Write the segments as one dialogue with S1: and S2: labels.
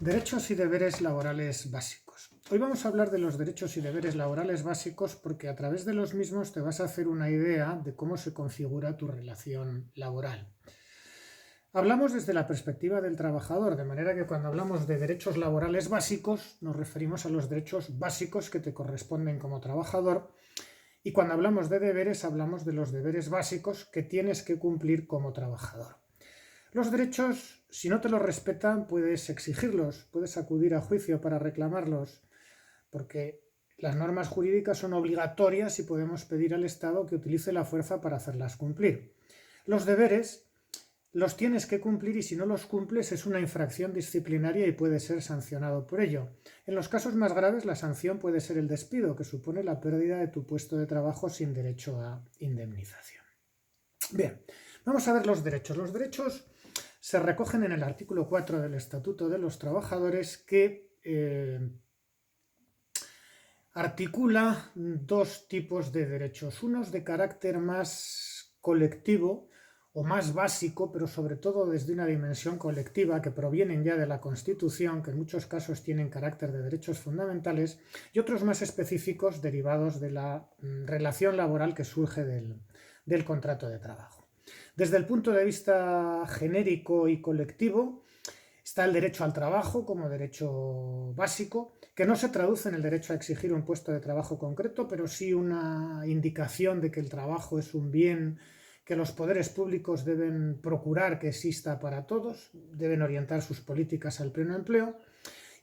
S1: Derechos y deberes laborales básicos. Hoy vamos a hablar de los derechos y deberes laborales básicos porque a través de los mismos te vas a hacer una idea de cómo se configura tu relación laboral. Hablamos desde la perspectiva del trabajador, de manera que cuando hablamos de derechos laborales básicos nos referimos a los derechos básicos que te corresponden como trabajador, y cuando hablamos de deberes hablamos de los deberes básicos que tienes que cumplir como trabajador. Los derechos, si no te los respetan, puedes exigirlos, puedes acudir a juicio para reclamarlos, porque las normas jurídicas son obligatorias y podemos pedir al Estado que utilice la fuerza para hacerlas cumplir. Los deberes los tienes que cumplir y si no los cumples es una infracción disciplinaria y puedes ser sancionado por ello. En los casos más graves la sanción puede ser el despido, que supone la pérdida de tu puesto de trabajo sin derecho a indemnización. Bien, vamos a ver los derechos. Los derechos se recogen en el artículo 4 del Estatuto de los Trabajadores, que articula dos tipos de derechos, unos de carácter más colectivo o más básico, pero sobre todo desde una dimensión colectiva que provienen ya de la Constitución, que en muchos casos tienen carácter de derechos fundamentales, y otros más específicos derivados de la relación laboral que surge del contrato de trabajo. Desde el punto de vista genérico y colectivo, está el derecho al trabajo como derecho básico, que no se traduce en el derecho a exigir un puesto de trabajo concreto, pero sí una indicación de que el trabajo es un bien que los poderes públicos deben procurar que exista para todos, deben orientar sus políticas al pleno empleo.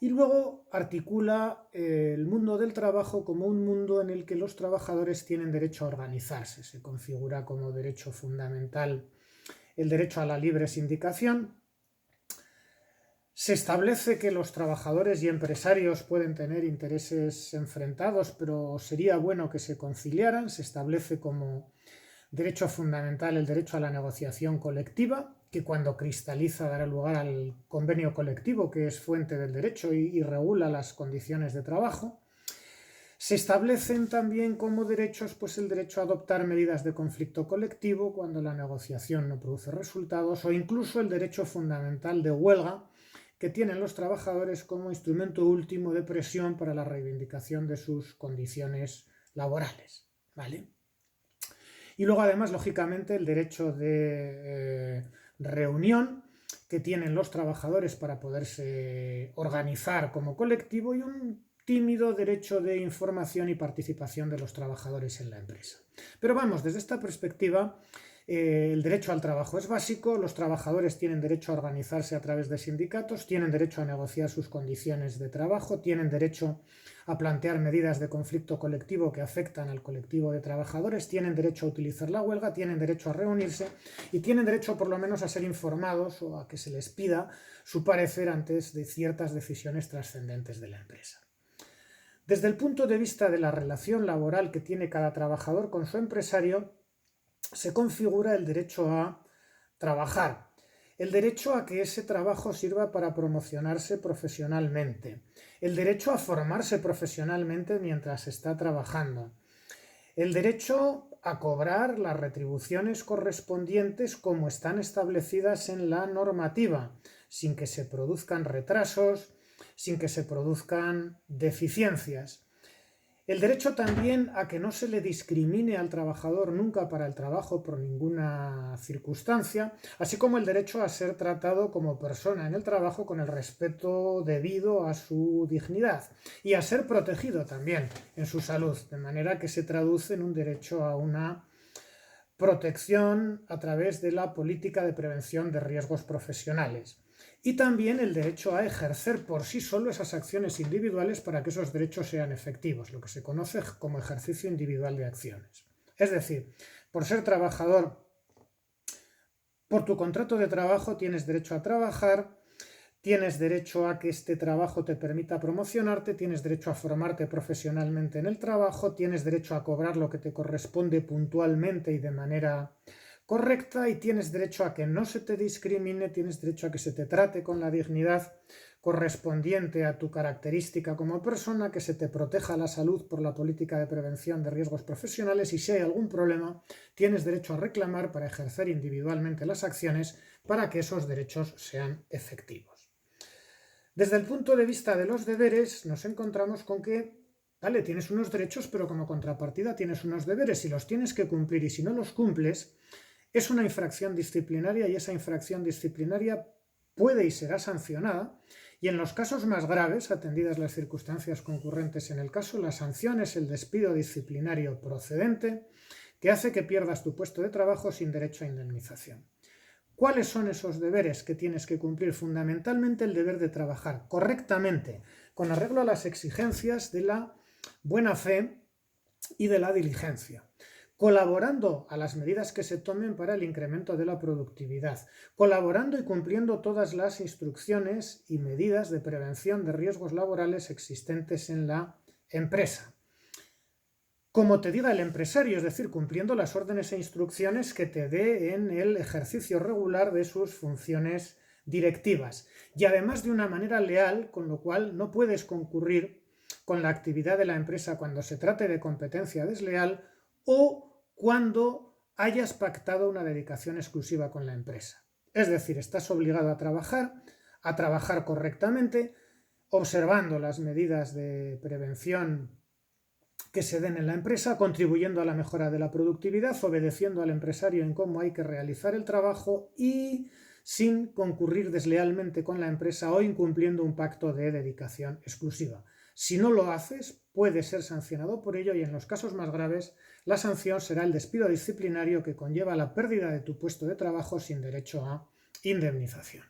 S1: Y luego articula el mundo del trabajo como un mundo en el que los trabajadores tienen derecho a organizarse. Se configura como derecho fundamental el derecho a la libre sindicación. Se establece que los trabajadores y empresarios pueden tener intereses enfrentados, pero sería bueno que se conciliaran. Se establece como derecho fundamental el derecho a la negociación colectiva, que cuando cristaliza dará lugar al convenio colectivo, que es fuente del derecho y regula las condiciones de trabajo. Se establecen también como derechos el derecho a adoptar medidas de conflicto colectivo cuando la negociación no produce resultados, o incluso el derecho fundamental de huelga que tienen los trabajadores como instrumento último de presión para la reivindicación de sus condiciones laborales, ¿vale? Y luego además, lógicamente, el derecho de reunión que tienen los trabajadores para poderse organizar como colectivo y un tímido derecho de información y participación de los trabajadores en la empresa. Pero vamos, desde esta perspectiva, el derecho al trabajo es básico, los trabajadores tienen derecho a organizarse a través de sindicatos, tienen derecho a negociar sus condiciones de trabajo, tienen derecho a plantear medidas de conflicto colectivo que afectan al colectivo de trabajadores, tienen derecho a utilizar la huelga, tienen derecho a reunirse y tienen derecho por lo menos a ser informados o a que se les pida su parecer antes de ciertas decisiones trascendentes de la empresa. Desde el punto de vista de la relación laboral que tiene cada trabajador con su empresario, se configura el derecho a trabajar, el derecho a que ese trabajo sirva para promocionarse profesionalmente, el derecho a formarse profesionalmente mientras está trabajando, el derecho a cobrar las retribuciones correspondientes como están establecidas en la normativa, sin que se produzcan retrasos, sin que se produzcan deficiencias. El derecho también a que no se le discrimine al trabajador nunca para el trabajo por ninguna circunstancia, así como el derecho a ser tratado como persona en el trabajo con el respeto debido a su dignidad y a ser protegido también en su salud, de manera que se traduce en un derecho a una protección a través de la política de prevención de riesgos profesionales. Y también el derecho a ejercer por sí solo esas acciones individuales para que esos derechos sean efectivos, lo que se conoce como ejercicio individual de acciones. Es decir, por ser trabajador, por tu contrato de trabajo tienes derecho a trabajar, tienes derecho a que este trabajo te permita promocionarte, tienes derecho a formarte profesionalmente en el trabajo, tienes derecho a cobrar lo que te corresponde puntualmente y de manera correcta y tienes derecho a que no se te discrimine, tienes derecho a que se te trate con la dignidad correspondiente a tu característica como persona, que se te proteja la salud por la política de prevención de riesgos profesionales y si hay algún problema tienes derecho a reclamar para ejercer individualmente las acciones para que esos derechos sean efectivos. Desde el punto de vista de los deberes, nos encontramos con que, vale, tienes unos derechos, pero como contrapartida tienes unos deberes y los tienes que cumplir, y si no los cumples, es una infracción disciplinaria y esa infracción disciplinaria puede y será sancionada, y en los casos más graves, atendidas las circunstancias concurrentes en el caso, la sanción es el despido disciplinario procedente que hace que pierdas tu puesto de trabajo sin derecho a indemnización. ¿Cuáles son esos deberes que tienes que cumplir? Fundamentalmente el deber de trabajar correctamente, con arreglo a las exigencias de la buena fe y de la diligencia, colaborando a las medidas que se tomen para el incremento de la productividad, colaborando y cumpliendo todas las instrucciones y medidas de prevención de riesgos laborales existentes en la empresa. Como te diga el empresario, es decir, cumpliendo las órdenes e instrucciones que te dé en el ejercicio regular de sus funciones directivas. Y además de una manera leal, con lo cual no puedes concurrir con la actividad de la empresa cuando se trate de competencia desleal o cuando hayas pactado una dedicación exclusiva con la empresa. Es decir, estás obligado a trabajar correctamente, observando las medidas de prevención que se den en la empresa, contribuyendo a la mejora de la productividad, obedeciendo al empresario en cómo hay que realizar el trabajo y sin concurrir deslealmente con la empresa o incumpliendo un pacto de dedicación exclusiva. Si no lo haces, puedes ser sancionado por ello y en los casos más graves la sanción será el despido disciplinario que conlleva la pérdida de tu puesto de trabajo sin derecho a indemnización.